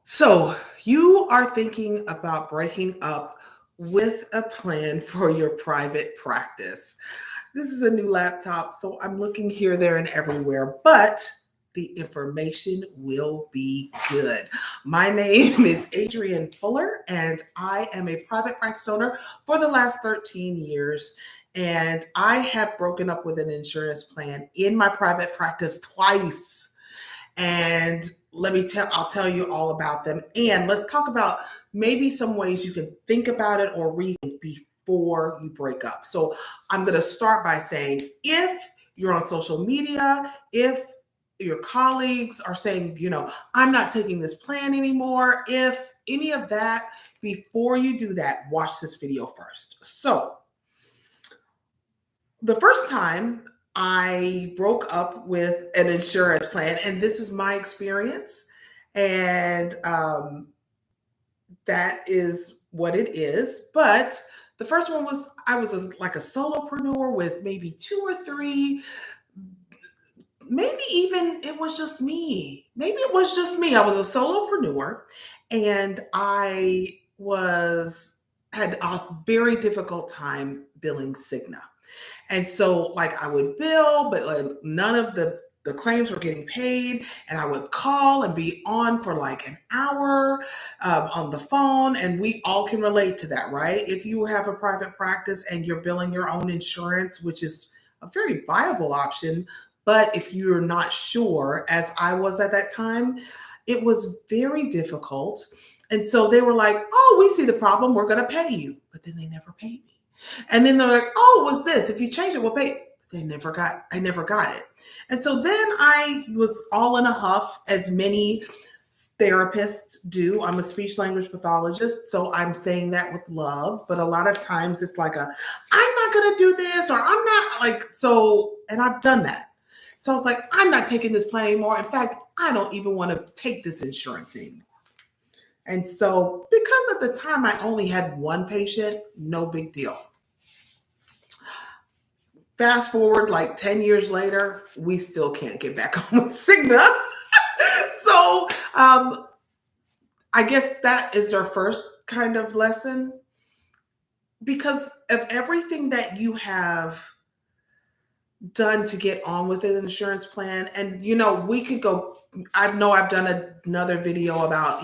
So, you are thinking about breaking up with a plan for your private practice. This is a new laptop, so I'm looking here, there, and everywhere, but the information will be good. My name is Adrienne Fuller, and I am a private practice owner for the last 13 years. And I have broken up with an insurance plan in my private practice twice. And I'll tell you all about them. And let's talk about maybe some ways you can think about it or read before you break up. So I'm going to start by saying if you're on social media, if your colleagues are saying, I'm not taking this plan anymore, if any of that, before you do that, watch this video first. So the first time I broke up with an insurance plan, and this is my experience, and that is what it is. But the first one was I was like a solopreneur with maybe two or three, maybe even it was just me. Maybe it was just me. I was a solopreneur, and I was had a very difficult time billing Cigna. And so, like, I would bill, but like none of the claims were getting paid. And I would call and be on for like an hour on the phone. And we all can relate to that, right? If you have a private practice and you're billing your own insurance, which is a very viable option, but if you're not sure, as I was at that time, it was very difficult. And so they were like, oh, we see the problem. We're going to pay you. But then they never paid me. And then they're like, oh, what's this? If you change it, we'll pay. I never got it. And so then I was all in a huff, as many therapists do. I'm a speech language pathologist, so I'm saying that with love. But a lot of times it's like I'm not going to do this, or I'm not like, so, and I've done that. So I was like, I'm not taking this plan anymore. In fact, I don't even want to take this insurance anymore. And so, because at the time I only had one patient, no big deal. Fast forward like 10 years later, we still can't get back on with Cigna. So I guess that is their first kind of lesson, because of everything that you have done to get on with an insurance plan. And, we could go, I know I've done another video about,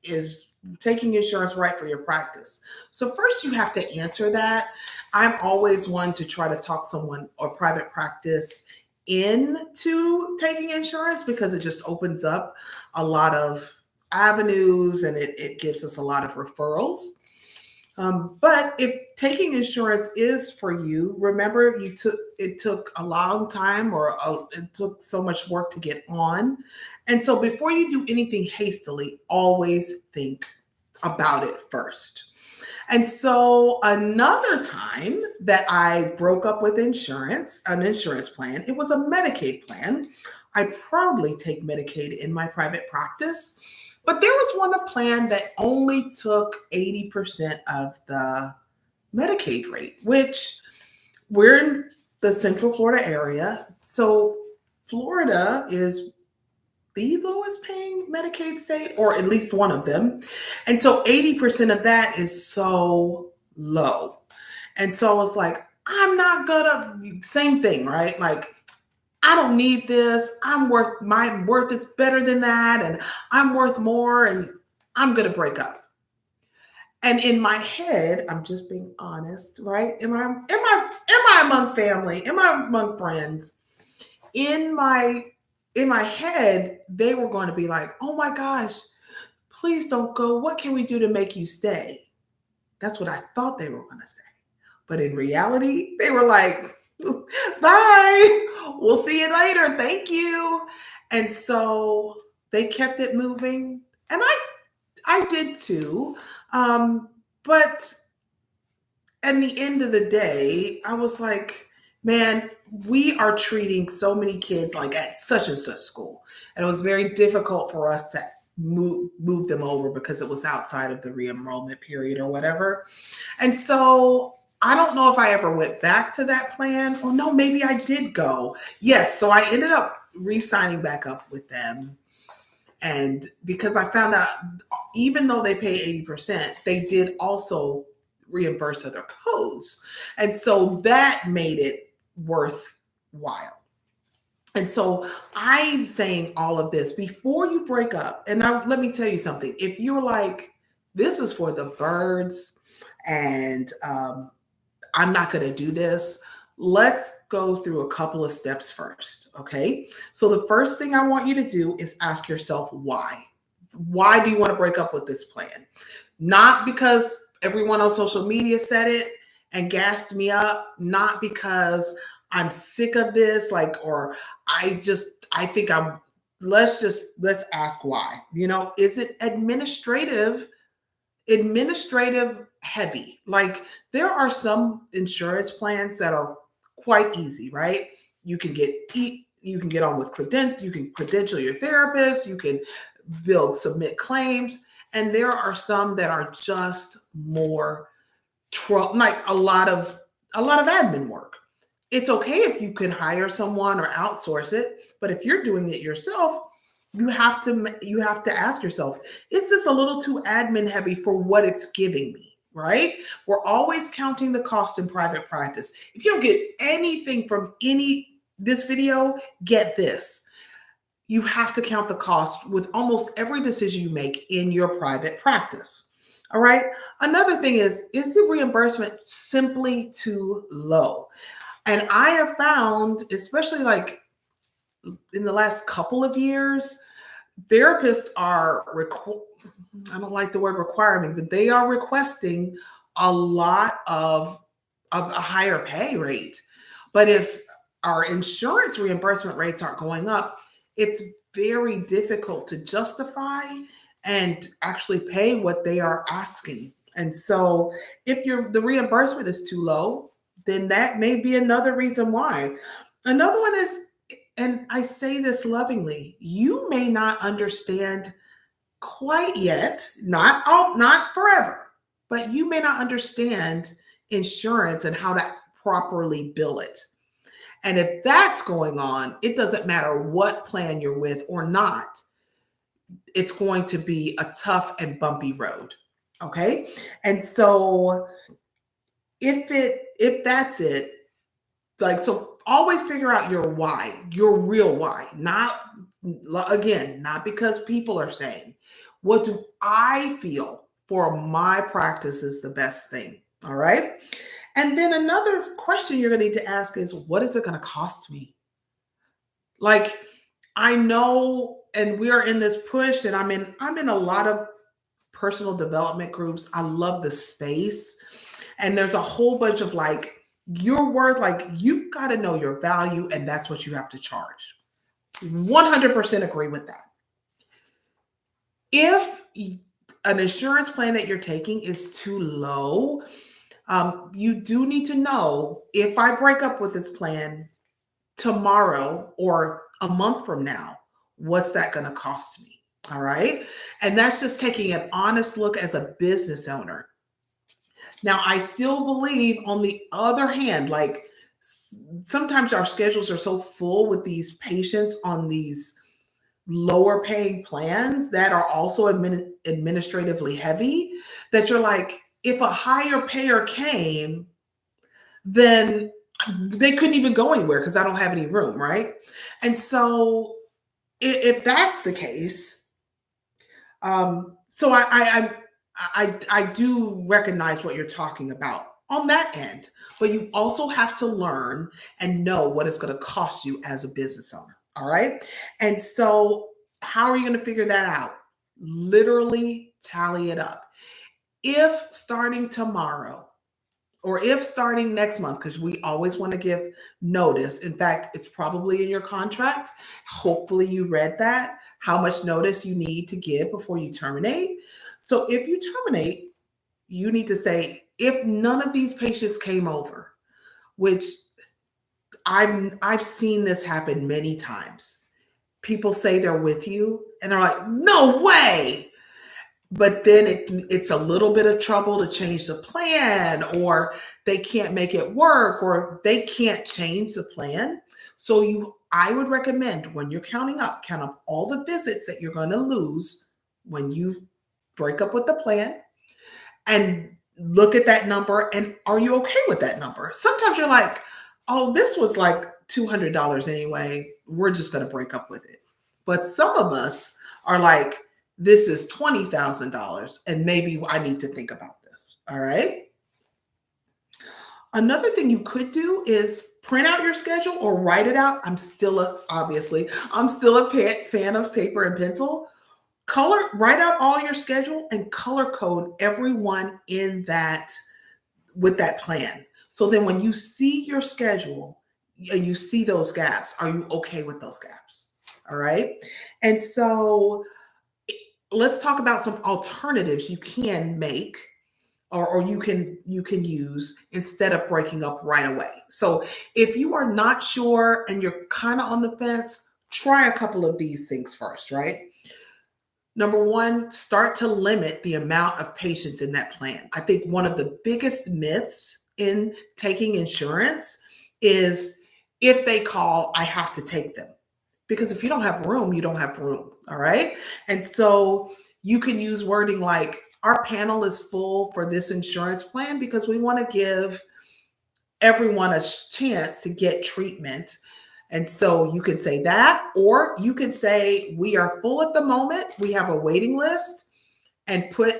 is taking insurance right for your practice? So first you have to answer that. I'm always one to try to talk someone or private practice into taking insurance, because it just opens up a lot of avenues, and it gives us a lot of referrals. But if taking insurance is for you, remember it took a long time, or it took so much work to get on. And so before you do anything hastily, always think about it first. And so another time that I broke up with an insurance plan, it was a Medicaid plan. I proudly take Medicaid in my private practice. But there was one plan that only took 80% of the Medicaid rate, which we're in the Central Florida area. So Florida is the lowest paying Medicaid state, or at least one of them. And so 80% of that is so low. And so I was like, I'm not gonna, same thing, right? Like, I don't need this. My worth is better than that, and I'm worth more, and I'm gonna break up. And in my head, I'm just being honest, right? Am I among family? Am I among friends? In my head, they were going to be like, oh my gosh, please don't go. What can we do to make you stay? That's what I thought they were going to say. But in reality, they were like, bye. We'll see you later. Thank you. And so they kept it moving. And I did too. But at the end of the day, I was like, man, we are treating so many kids like at such and such school. And it was very difficult for us to move them over, because it was outside of the re-enrollment period or whatever. And so I don't know if I ever went back to that plan. Or no, maybe I did go. Yes. So I ended up re-signing back up with them. And because I found out, even though they pay 80%, they did also reimburse other codes. And so that made it worthwhile. And so I'm saying all of this before you break up. And now let me tell you something. If you're like, this is for the birds and I'm not going to do this, let's go through a couple of steps first. Okay. So the first thing I want you to do is ask yourself why. Why do you want to break up with this plan? Not because everyone on social media said it and gassed me up, not because I'm sick of this, like, or I think let's ask why. Is it administrative heavy? Like, there are some insurance plans that are quite easy, right? You can get on with you can credential your therapist, you can submit claims, and there are some that are just more like a lot of admin work. It's okay if you can hire someone or outsource it, but if you're doing it yourself, you have to ask yourself, is this a little too admin heavy for what it's giving me? Right? We're always counting the cost in private practice. If you don't get anything from this video, get this. You have to count the cost with almost every decision you make in your private practice. All right. Another thing is the reimbursement simply too low? And I have found, especially like in the last couple of years, therapists are, I don't like the word requirement, but they are requesting a lot of a higher pay rate. But if our insurance reimbursement rates aren't going up, it's very difficult to justify and actually pay what they are asking. And so if the reimbursement is too low, then that may be another reason why. Another one is, and I say this lovingly, you may not understand quite yet, not forever, but you may not understand insurance and how to properly bill it. And if that's going on, it doesn't matter what plan you're with or not, it's going to be a tough and bumpy road. Okay. And so if that's it, like, so always figure out your why, your real why, not because people are saying, what do I feel for my practice is the best thing. All right. And then another question you're going to need to ask is, what is it going to cost me? Like, I know, and we are in this push, and I'm in a lot of personal development groups. I love the space. And there's a whole bunch of like, your worth, like, you've got to know your value, and that's what you have to charge. 100% agree with that. If an insurance plan that you're taking is too low, you do need to know, if I break up with this plan tomorrow or a month from now, what's that going to cost me? All right. And that's just taking an honest look as a business owner. Now, I still believe, on the other hand, like, sometimes our schedules are so full with these patients on these lower paying plans that are also administratively heavy, that you're like, if a higher payer came, then they couldn't even go anywhere because I don't have any room, right? And if that's the case, so I do recognize what you're talking about on that end, but you also have to learn and know what it's going to cost you as a business owner. All right. And so how are you going to figure that out? Literally tally it up. If starting tomorrow, or if starting next month, because we always want to give notice. In fact, it's probably in your contract. Hopefully you read that, how much notice you need to give before you terminate. So if you terminate, you need to say, if none of these patients came over, which I've seen this happen many times. People say they're with you and they're like, no way. But then it's a little bit of trouble to change the plan, or they can't make it work, or they can't change the plan. So I would recommend when you're counting up, count up all the visits that you're going to lose when you break up with the plan and look at that number. And are you okay with that number? Sometimes you're like, oh, this was like $200 anyway. We're just going to break up with it. But some of us are like, this is $20,000 and maybe I need to think about this. All right. Another thing you could do is print out your schedule or write it out. I'm still a fan of paper and pencil. Write out all your schedule and color code everyone in that with that plan. So then when you see your schedule and you see those gaps, are you okay with those gaps? All right. And so let's talk about some alternatives you can make or you can use instead of breaking up right away. So if you are not sure and you're kind of on the fence, try a couple of these things first, right? Number one, start to limit the amount of patients in that plan. I think one of the biggest myths in taking insurance is if they call, I have to take them. Because if you don't have room, you don't have room. All right. And so you can use wording like, our panel is full for this insurance plan because we want to give everyone a chance to get treatment. And so you can say that, or you can say, we are full at the moment. We have a waiting list, and put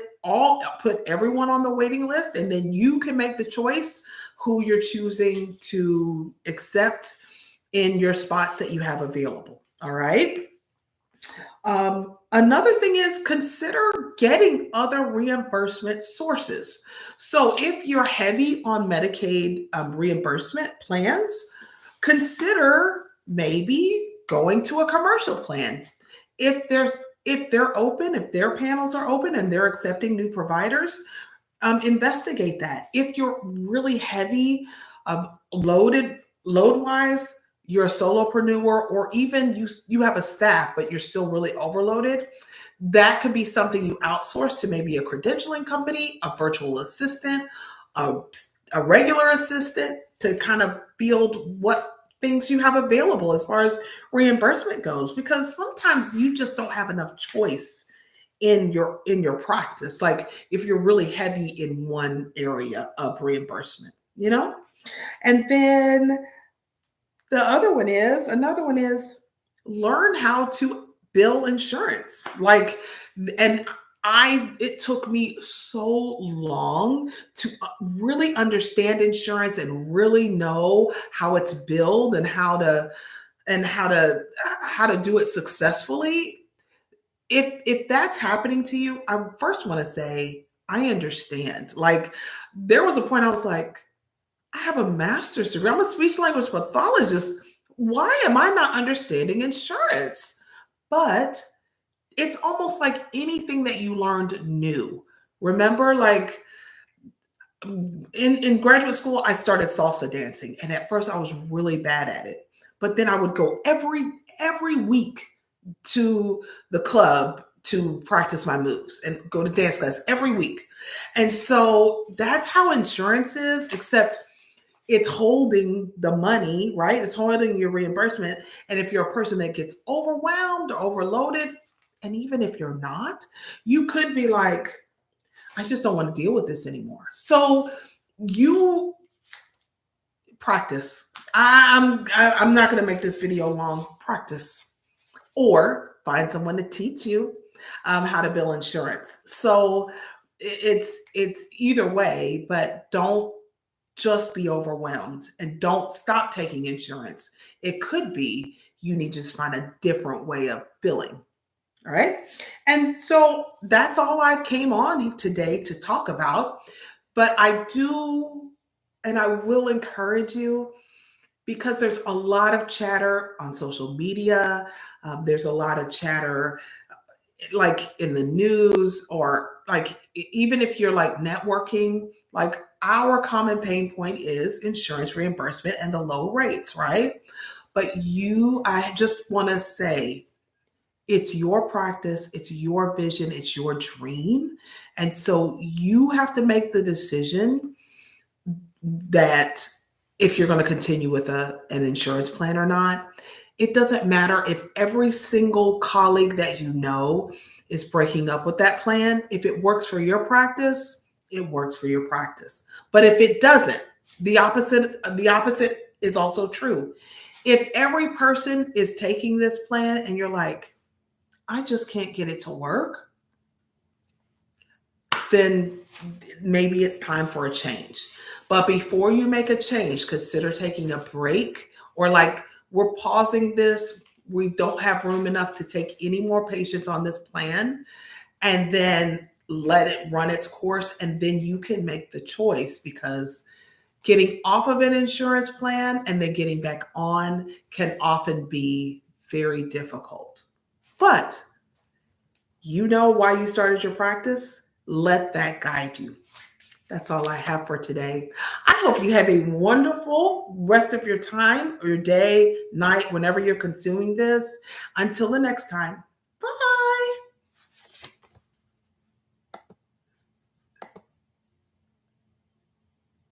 everyone on the waiting list. And then you can make the choice who you're choosing to accept in your spots that you have available. All right. Another thing is consider getting other reimbursement sources. So if you're heavy on Medicaid reimbursement plans, consider maybe going to a commercial plan. If they're open, if their panels are open and they're accepting new providers, investigate that. If you're really heavy, load-wise, you're a solopreneur, or even you have a staff, but you're still really overloaded, that could be something you outsource to maybe a credentialing company, a virtual assistant, a regular assistant to kind of build what things you have available as far as reimbursement goes, because sometimes you just don't have enough choice in your practice. Like if you're really heavy in one area of reimbursement, and then another one is learn how to bill insurance. It took me so long to really understand insurance and really know how it's billed and how to do it successfully. If that's happening to you, I first want to say, I understand. Like there was a point I was like, I have a master's degree. I'm a speech language pathologist. Why am I not understanding insurance? But it's almost like anything that you learned new. Remember, like in graduate school, I started salsa dancing. And at first I was really bad at it. But then I would go every week to the club to practice my moves and go to dance class every week. And so that's how insurance is, except it's holding the money, right? It's holding your reimbursement. And if you're a person that gets overwhelmed or overloaded, and even if you're not, you could be like, I just don't want to deal with this anymore. So you practice. I'm not going to make this video long. Practice, or find someone to teach you how to bill insurance. So it's either way, but don't just be overwhelmed and don't stop taking insurance. It could be you need to just find a different way of billing. All right. And so that's all I came on today to talk about. But I do, and I will encourage you, because there's a lot of chatter on social media. There's a lot of chatter like in the news, or like even if you're like networking, like our common pain point is insurance reimbursement and the low rates, right? But I just want to say, it's your practice, it's your vision, it's your dream. And so you have to make the decision that if you're going to continue with an insurance plan or not. It doesn't matter if every single colleague that you know is breaking up with that plan. If it works for your practice, it works for your practice. But if it doesn't, the opposite is also true. If every person is taking this plan and you're like, I just can't get it to work, then maybe it's time for a change. But before you make a change, consider taking a break, or like, we're pausing this. We don't have room enough to take any more patients on this plan, and then let it run its course. And then you can make the choice, because getting off of an insurance plan and then getting back on can often be very difficult. But you know why you started your practice? Let that guide you. That's all I have for today. I hope you have a wonderful rest of your time, or your day, night, whenever you're consuming this. Until the next time.